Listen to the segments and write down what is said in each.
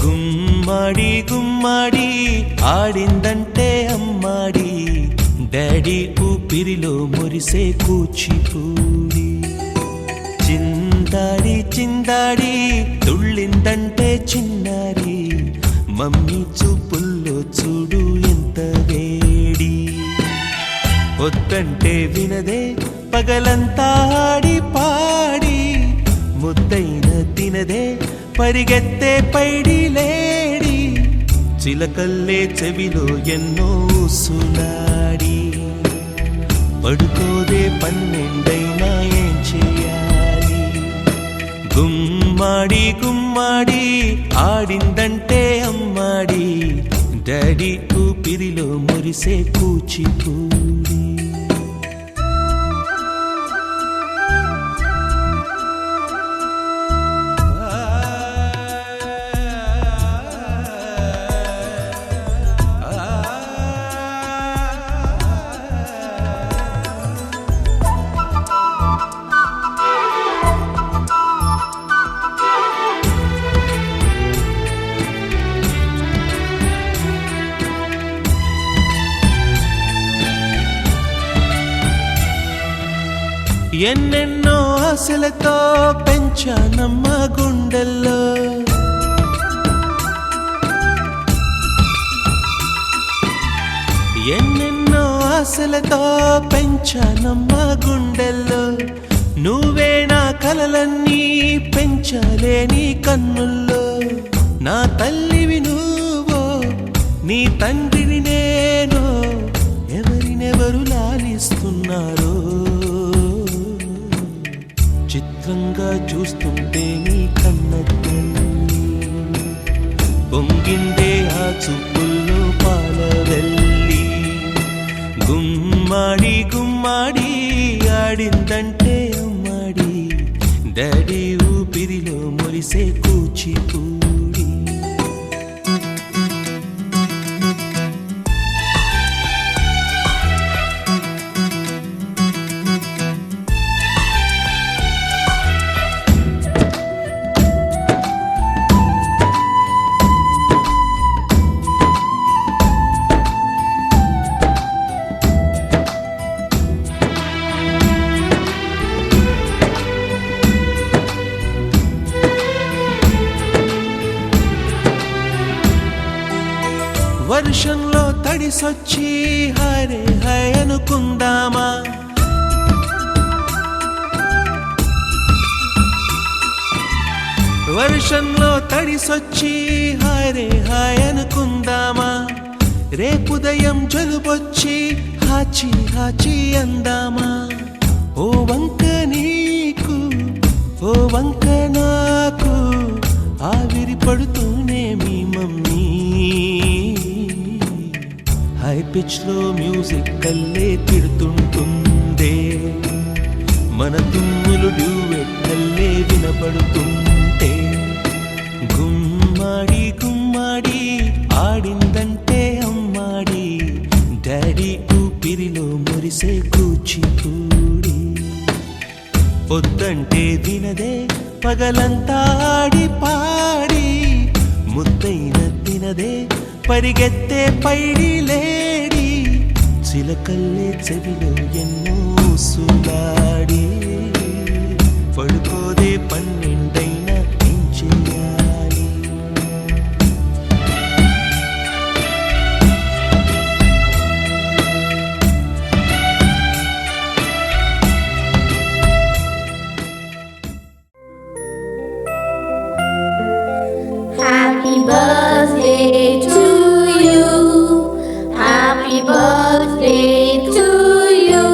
గుమ్మడి గుమ్మడి ఆడిందంటే అమ్మాడి daddy ఊపిరిలో మురిసే కూచిపూడి చిందాడి చిందాడి తుళ్ళిందంటే చిన్నారి మమ్మీ చూపుల్లో చూడు ఎంత వేడి వద్దంటే వినదే పగలంతా ఆడి పాడి ముద్దైన తినదే పరిగెత్తే పైడి లేడి చిలకల్లే చెవిలో ఎన్నో సులాడి పడుకోదే పన్నెండైనా ఏం చేయాలి గుమ్మాడి గుమ్మాడి ఆడిందంటే అమ్మాడి డాడీ ఊపిరిలో మురిసే కూచిపూడి ఎన్నెన్నో ఆశలతో పెంచానమ్మ గుండెల్లో ఎన్నెన్నో ఆశలతో పెంచానమ్మ గుండెల్లో నువ్వే నా కలలన్నీ పెంచాలే నీ కన్నుల్లో నా తల్లివి నువ్వో నీ తండ్రిని నేను ఎవరినెవరు లాలిస్తున్నారో చిత్రంగా చూస్తుంటే నీ కన్నతల్లి పొంగిందే ఆ చూపుల్లో పాలవెల్లి గుమ్మాడి గుమ్మాడి ఆడిందంటే అమ్మాడి డాడీ ఊపిరిలో మురిసే కూచిపూడి వర్షంలో తడిసొచ్చి హరే హై అనుకుందామా, వర్షంలో తడిసొచ్చి హరే హాయ్ అనుకుందామా, రేపుదయం జలుబొచ్చి హాచి హాచి అందామా. ఓ వంక నీకు ఓ వంక నాకు ఆవిరి పడుతూనే మీ మమ్మీ, హై పిచ్ లో మ్యూజిక్ కల్లే తిడుతుంటుందే, మన తుమ్ములు డ్యూయెట్ కల్లే వినపడుతుంటే, గుమ్మాడి గుమ్మాడి ఆడిందంటే అమ్మాడి, డాడీ ఊపిరిలో మురిసే కూచిపూడి, పొద్దంటే వినదే పగలంతా ఆడి పాడి, ముద్దైన తినదే పరిగెత్తే పైడి లేడి, చిలకల్లే చెవిలో ఎన్నో సులాడి, పడుకోదే పన్నెండైనా ఏం చెయ్యాలి. Happy birthday to you. Happy birthday to you.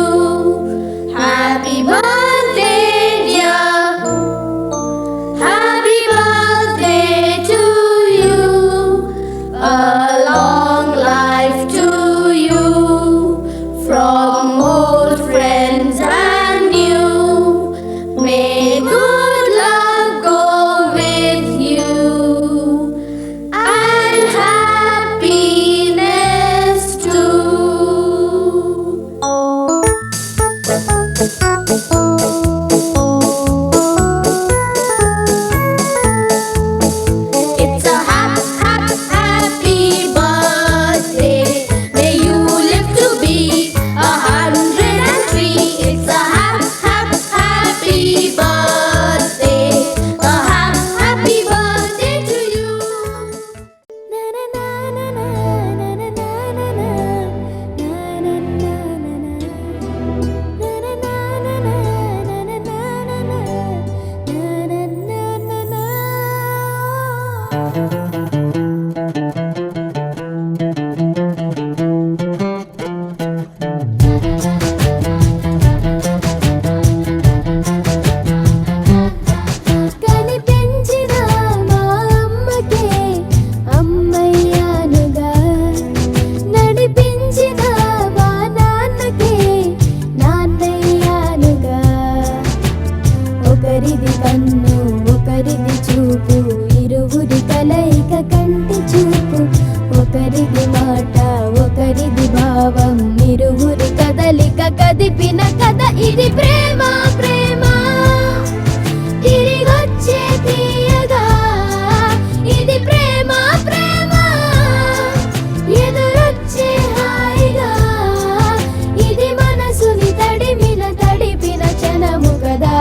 Happy birthday, dear. Happy birthday to you. A long life to you. From old friends and new. May good luck go with you. And happiness too. It's a happy birthday. May you live to be 103. It's a happy birthday. A happy birthday to you. కనిపించిన మా అమ్మకే అమ్మయ్యానుగా, నడిపించిన మా నాన్నకే నాన్నయ్యానుగా, ఒకరిది కన్ను ఒకరిది చూపు, ఇరువురి కలయిక కంటి చూపు, ఒకరిది మాట ఒకరిది భావం, ఇరువురి కదలిక కదిపిన కథ ఇది ప్రేమ ప్రేమ, తిరిగొచ్చే తీయగా ఇది ప్రేమ ప్రేమ, ఎదురొచ్చే హాయిగా ఇది మనసుని తడిపిన క్షణము కదా.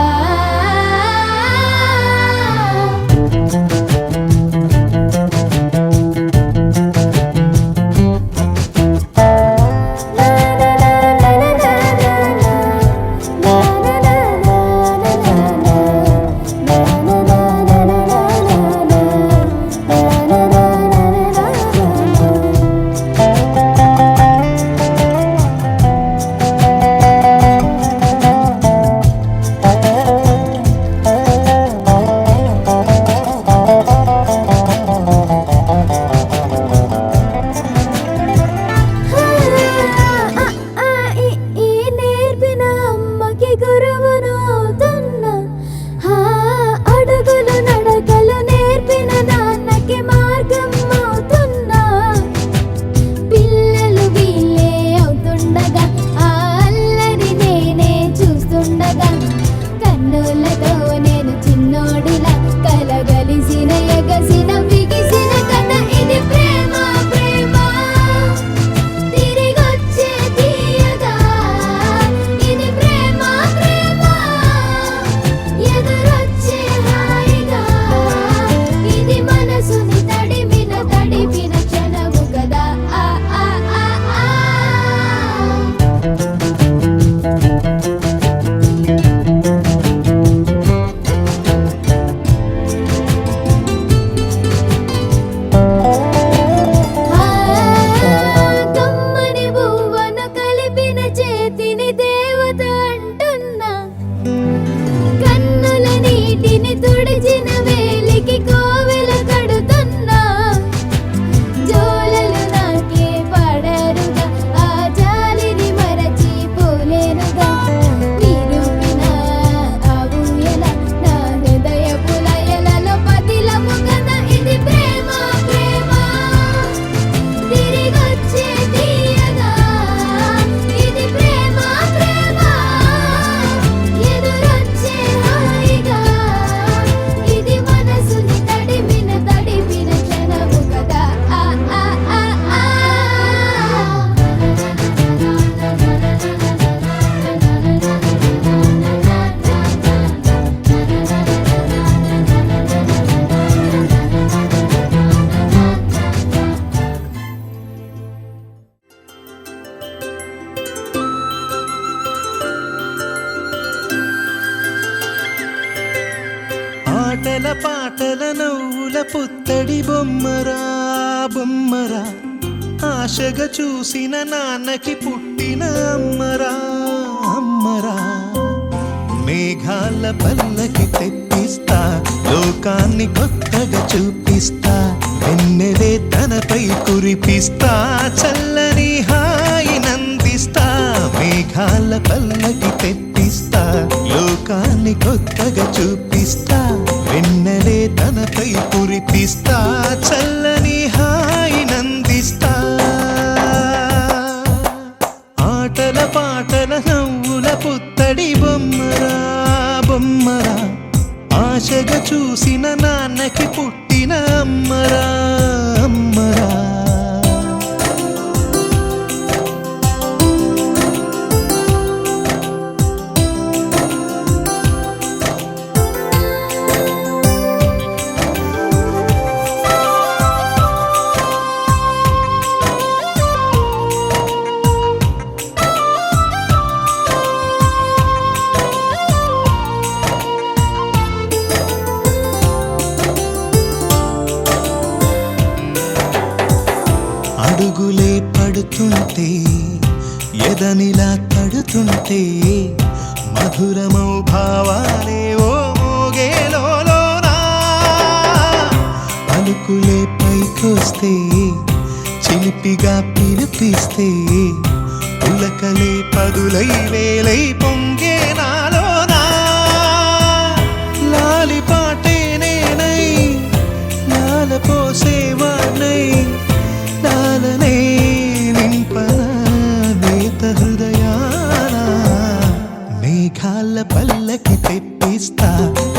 బొమ్మరా బొమ్మరా ఆశగా చూసిన నాన్నకి పుట్టిన అమ్మరా అమ్మరా మేఘాల పల్లకి తెప్పిస్తా లోకాన్ని కొత్తగా చూపిస్తా వెన్నెలే తనపై కురిపిస్తా చల్లని హాయి నందిస్తా మేఘాల పల్లకి తెప్పిస్తా లోకాన్ని కొత్తగా చూపిస్తా వెన్నెలే తనపై కురిపిస్తా చల్లని హాయి నందిస్తా ఆటల పాటల నవ్వుల పుత్తడి బొమ్మరా బొమ్మరా ఆశగా చూసిన నాన్నకి పుట్టిన అమ్మరా అమ్మరా అడుగులే పడుతుంటే ఎదనిలా తడుతుంటే మధురమౌ భావాలే ఓ మోగేలోనా పలుకులే పైకొస్తే చిలిపిగా పిలిపిస్తే పులకలే పదులై వేలై పొంగే నాలోనా లాలి పాటే నేనై లాల పోసేవాణ్ణై లాలనే నింపన నేత హృదయాన మేఘాల పల్లకి తెప్పిస్తా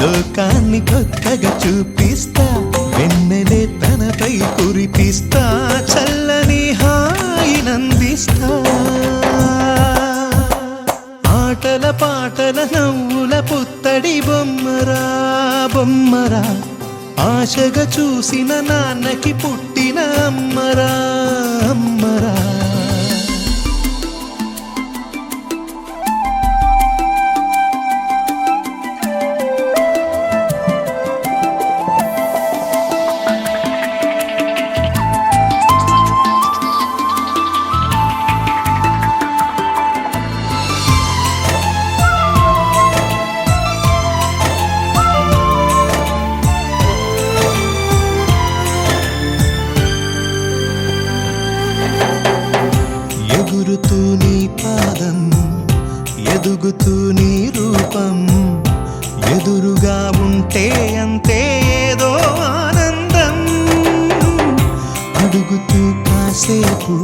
లోకాన్ని కొత్తగా చూపిస్తా వెన్నెలే తనపై కురిపిస్తా చల్లని హాయి నందిస్తా ఆటల పాటల నవ్వుల పుత్తడి బొమ్మరా బొమ్మరా ఆశగా చూసిన నాన్నకి పుట్టిన అమ్మరా అమ్మరా ఎగురుతూ నీ పాదం ఎదుగుతూ నీ రూపం ఎదురుగా ఉంటే అంతే ఏదో ఆనందం అడుగుతూ కాసేపు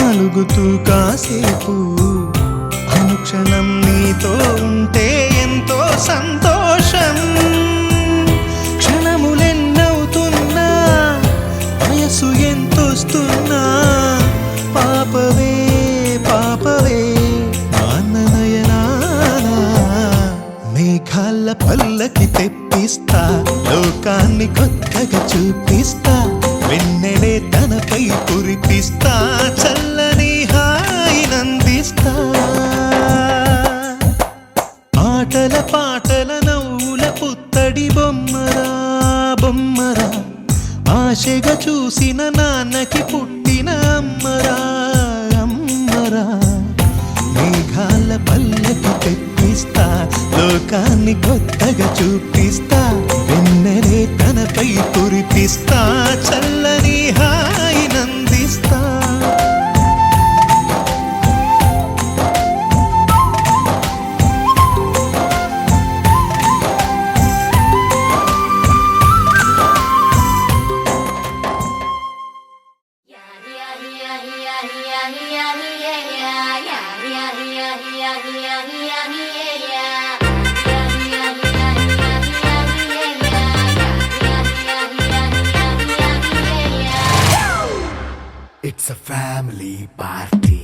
అలుగుతూ కాసేపు అనుక్షణం నీతో ఉంటే ఎంతో సంతోషం క్షణములెన్నవుతున్నా వయసు ఎంతొస్తున్నా పాపవే పాపవే నాన్ననయనానా మేఘాల పల్లకి తెప్పిస్తా లోకాన్ని కొత్తగా చూపిస్తా వెన్నెలే తనపై కురిపిస్తా చల్లని హాయి నందిస్తా ఆటల పాటల నవ్వుల పుత్తడి బొమ్మరా బొమ్మరా ఆశగా చూసిన నాన్నకి పుట్టిన అమ్మరా అమ్మరా మేఘాల పల్లకి తెప్పిస్తా లోకాన్ని కొత్తగా చూపిస్తా వెన్నెలే తనపై కురిపిస్తా చల్లని హాయి నందిస్తా It's a family party.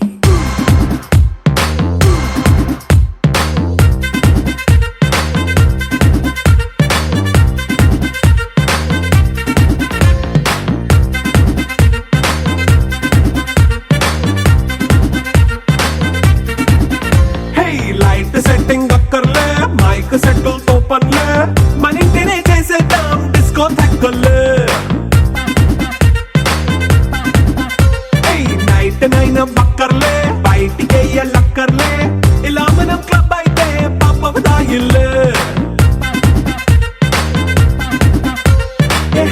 Hey, light setting akkarle, mic settle to panle, manintiне chesedam disco thakkale.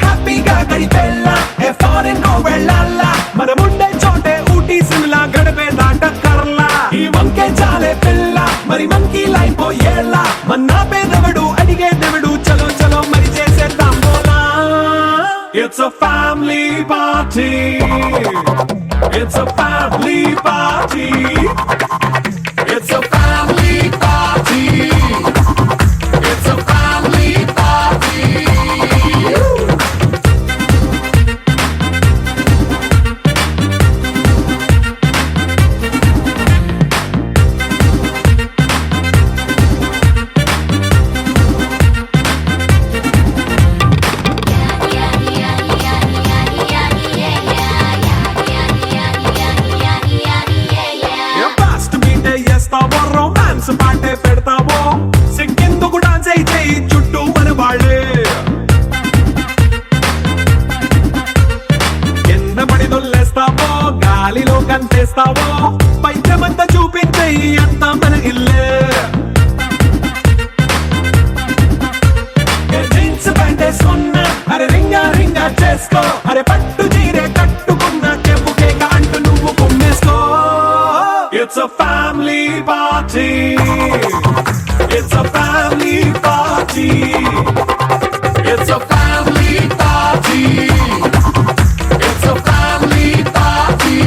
హ్యాపీగా గడిపెళ్ళా ఏ ఫారెన్ వెళ్ళాలా మనముండే చోటే ఊటీ సిమ్లా గడిపే దాట కర్లా ఈ వంకే చాలే పిల్ల మరి మంకీ లైఫ్ పోయేలా మన్నా పేదవడు అడిగేదెవడు చలో చలో మరి చేసేద్దాం బోలా It's a family party It's a family party It's a family party It's a family party fast బీటే చేస్తావో రొమాన్స్ పాటే పెడతావో సిక్కిందుకు డాన్స్ అయి చేయి చుట్టూ మన వాళ్ళే కింద పడి దొల్లేస్తావో గాలిలో కంటేస్తావో పైచమంతా చూపించేయి అంతా మన ఇల్లే జీన్స్ ప్యాంట్ వేసుకున్నా అరే రింగా రింగా చేసుకో అరే పట్టు చీరే కట్టుకున్నా చెప్పు కేక అంటూ నువ్వు కుమ్మేసుకో It's a family party It's a family party It's a family party It's a family party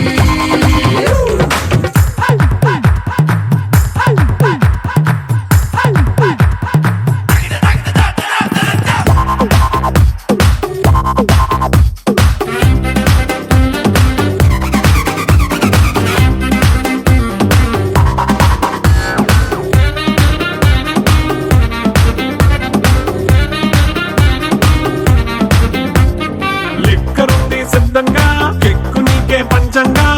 లిక్కరుంది సిద్ధంగా కెక్కు నీకే పంచంగా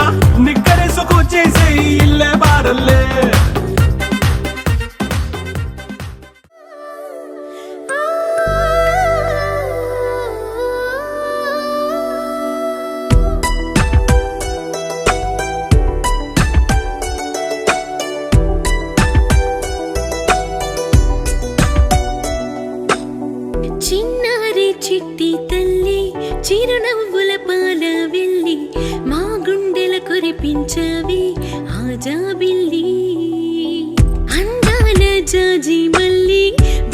నిక్కరేసుకు చేసే ఇల్లే బారల్లే చిన్నారి చిట్టి తల్లి చిరునవ్వుల పాల వెళ్ళి మా గుండెల కురిపించవి ఆజా బిల్లి అందాల జాజి మల్లి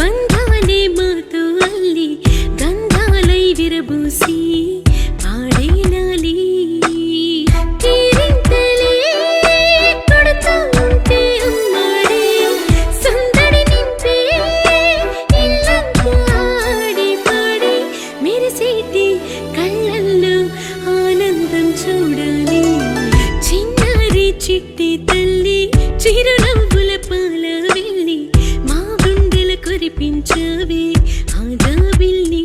బంధాలే మాతో అల్లి గంధాలై విరబూసి పాడేలాలి కేరింతలే కొడుతూ ఉంటే అమ్మాడే సందడి నింపే ఇల్లంతా ఆడి పాడి మెరిసేటి కళ్ళల్లో ఆనందం చూడాలి చిన్నారి చిట్టి తల్లి చిరునవ్వుల పాల వెళ్ళి మా గుండెల కురిపించవే ఆజా బిల్లి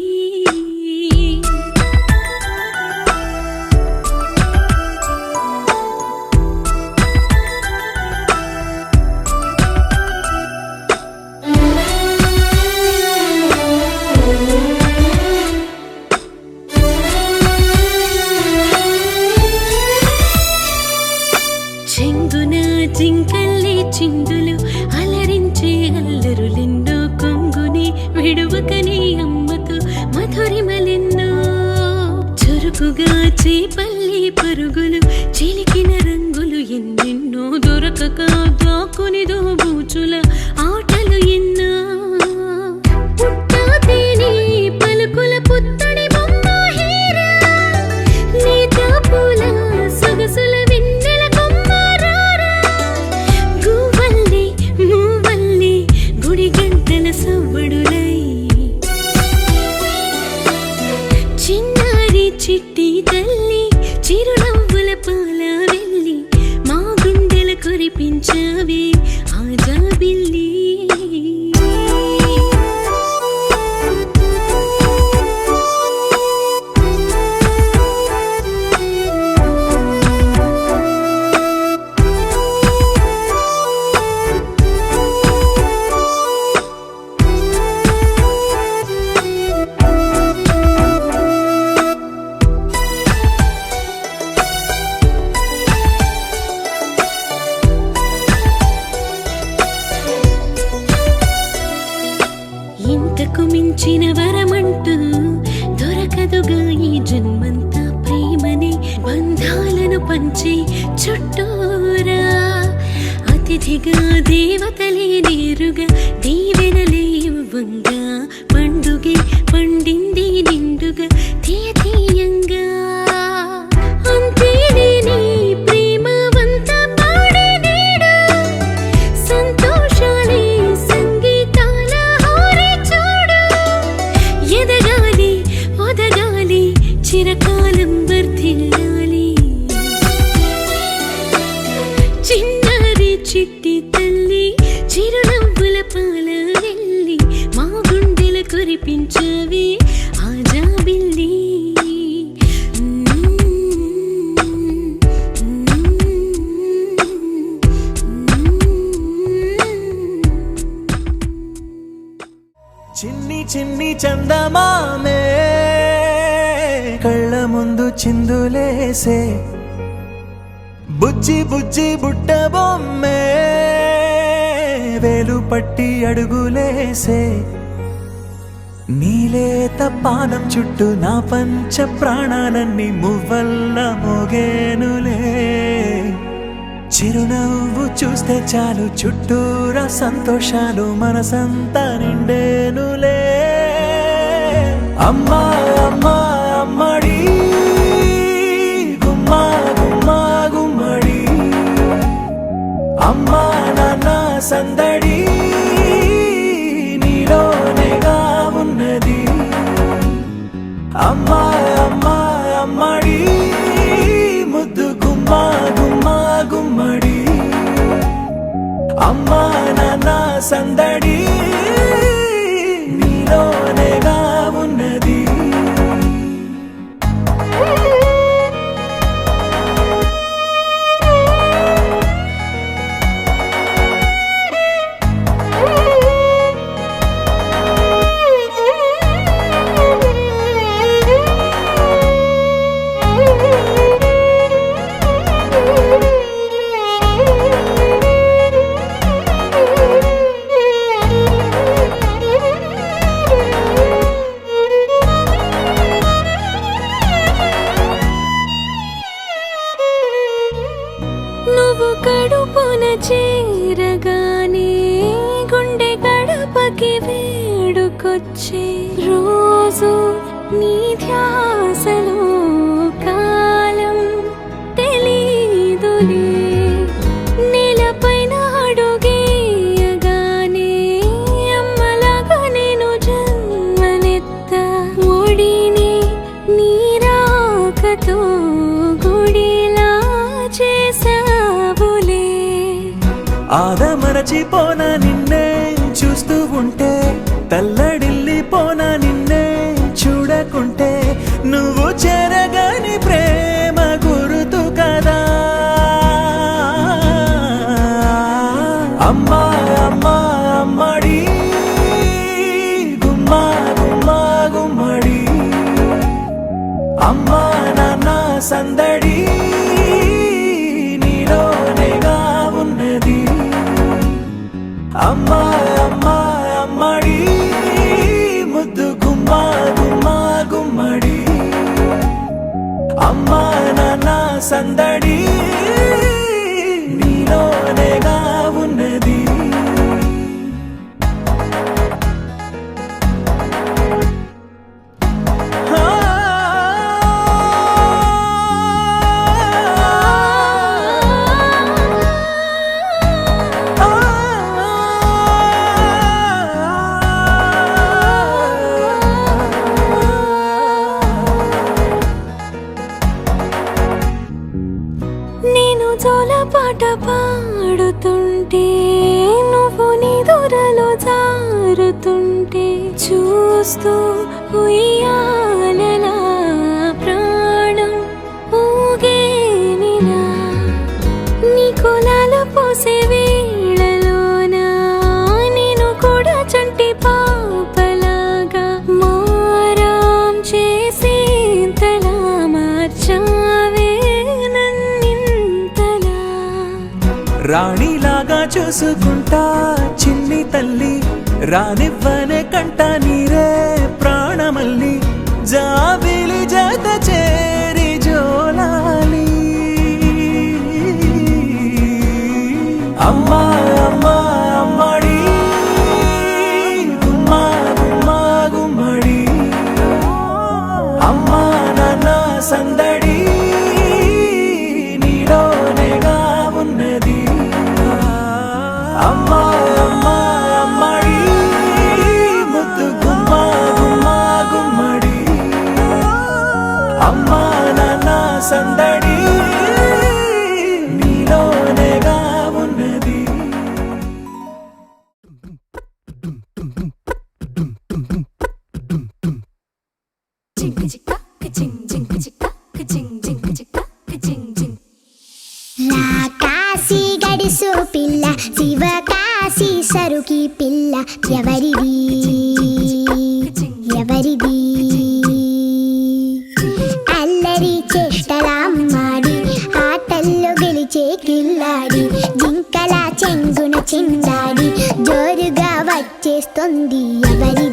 చెంగున జింకల్లే చిందులు అలరించే అల్లరులెన్నో కొంగుని విడువకనే అమ్మతో మధురిమలెన్నో చురుకుగా చేపల్లే పరుగులు చిలికిన రంగులు ఎన్నెన్నో దొరకక దాకుని దోబూచుల ఆటలు ఎన్నో పుట్టా తేనె పలుకుల పుత్తడి బొమ్మ హీరా లేత పూల సొగసుల వెన్నెల కొమ్మ రారా గువ్వల్లి మూవల్లి గుడి గంటల సవ్వడులై చిన్నారి చిట్టి తల్లి చిరునవ్వుల పాల వెళ్ళి మా గుండెల కురిపించవే ఆ జన్మంతా ప్రేమని బంధాలను పంచి చుట్టూరా అతిథిగా దేవతలే నేరుగా దీవెనలే ఇవ్వంగా పండుగే పండింది నిండుగా తీయంగా అంతేనే నీ ప్రేమ వంత పాడే నేడు సంతోషాలే సంగీతాల హారే చూడు ఎదగాలి ఒదగాలి చిరకాలం వర్ధిల్లాలి చిన్నారి చిట్టి తల్లి చిరునవ్వుల పాల వెళ్ళి మా గుండెల కురిపించవి ఆజా బిల్లి చిన్ని చిన్ని చందమామే కళ్ళ ముందు చిందులేసే బుజ్జి బుజ్జి బుట్ట బొమ్మే వేలు పట్టి అడుగులేసే నీలేత పానం చుట్టూ నా పంచ ప్రాణాలన్నీ మువ్వల్ల మోగేనులే చిరునవ్వు చూస్తే చాలు చుట్టూరా సంతోషాలు మనసంతా నిండేనులే అమ్మా అమ్మా అమ్మడి గుమ్మా గుమ్మా గుమ్మడి అమ్మా నాన్న సందడి నీలోనేగా ఉన్నది అమ్మా అమ్మా అమ్మడి ముద్దు గుమ్మా గుమ్మా గుమ్మడి అమ్మా నాన్న సందడి నీలోనేగా ఉన్నది నువ్వు కడుపున చేరగానే గుండె గడపకి వేడుకొచ్చే రోజు నీ ధ్యాసలో కాలం తెలీదులే నేలపైన అడుగేయగానే అమ్మలాగా నేను జన్మనెత్త ఒడిని నీ రాకతో గుడిలా చేసావులే ఆదమరచిపోనా నిన్నే చూస్తూ ఉంటే తల్లడిల్లిపోనా నిన్నే చూడకుంటే నువ్వు చెరగని ప్రేమ గురుతు కదా అమ్మా అమ్మా అమ్మడి గుమ్మా గుమ్మా గుమ్మడి అమ్మా నాన్న సందడి నీలోనేగా ఉన్నది అమ్మా అమ్మా అమ్మడి ముద్దు గుమ్మా గుమ్మా గుమ్మడి అమ్మా నాన్న సందడి నీలోనేగా ఉన్నది నేను జోలపాట పాడుతుంటే నువ్వు నీ దూరలో జారుతుంటే చూస్తూ ఉయ్యాలలా ప్రాణం ఊగేనిలా నీ కులాలు పోసే వేళలోనా నేను కూడా చంటి పాపలాగా మారాం చేసి తలా మార్చావే రాణిలాగా చూసుకుంటా చిన్ని తల్లి రానివ్వనే కంట నీరే ప్రాణమల్లి జాబిలి జత సందడి నీలోనేగా ఉన్నది అమ్మా అమ్మా అమ్మడి ముద్దు గుమ్మా గుమ్మా గుమ్మడి అమ్మా నాన్న సందడి నీలోనేగా ఉన్నది కాశీ గడిసు పిల్ల శివ కాశీ సరుకి పిల్ల ఎవరిది ఎవరిది అల్లరి చేష్టలామ్మాడి ఆటల్లో గెలిచే కిల్లాడి జింకల చెంగున చిందాడి జోరుగా వచ్చేస్తుంది ఎవరి